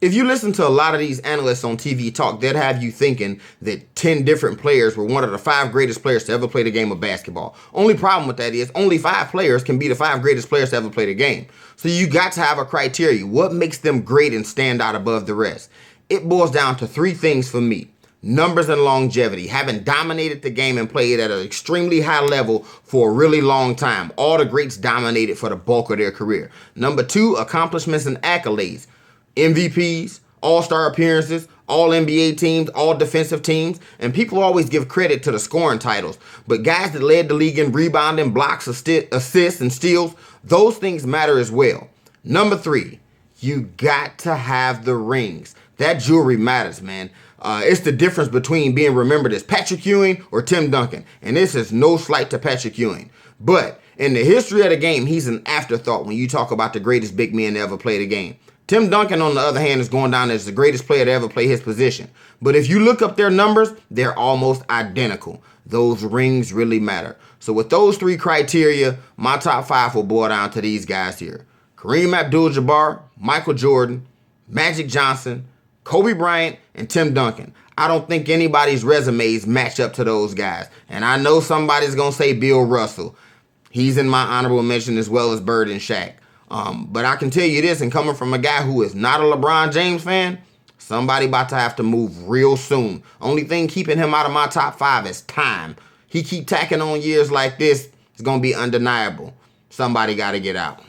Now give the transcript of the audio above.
If you listen to a lot of these analysts on TV talk, they'd have you thinking that 10 different players were one of the 5 greatest players to ever play the game of basketball. Only problem with that is only 5 players can be the 5 greatest players to ever play the game. So you got to have a criteria. What makes them great and stand out above the rest? It boils down to 3 things for me. Numbers and longevity, having dominated the game and played at an extremely high level for a really long time. All the greats dominated for the bulk of their career. Number 2, accomplishments and accolades. MVPs, all-star appearances, all NBA teams, all defensive teams, and people always give credit to the scoring titles. But guys that led the league in rebounding, blocks, assists, and steals, those things matter as well. Number 3, you got to have the rings. That jewelry matters, man. It's the difference between being remembered as Patrick Ewing or Tim Duncan. And this is no slight to Patrick Ewing. But in the history of the game, he's an afterthought when you talk about the greatest big men to ever play the game. Tim Duncan, on the other hand, is going down as the greatest player to ever play his position. But if you look up their numbers, they're almost identical. Those rings really matter. So with those 3 criteria, my top 5 will boil down to these guys here. Kareem Abdul-Jabbar, Michael Jordan, Magic Johnson, Kobe Bryant, and Tim Duncan. I don't think anybody's resumes match up to those guys. And I know somebody's going to say Bill Russell. He's in my honorable mention as well as Bird and Shaq. But I can tell you this, and coming from a guy who is not a LeBron James fan, somebody about to have to move real soon. Only thing keeping him out of my top 5 is time. He keep tacking on years like this, it's going to be undeniable. Somebody got to get out.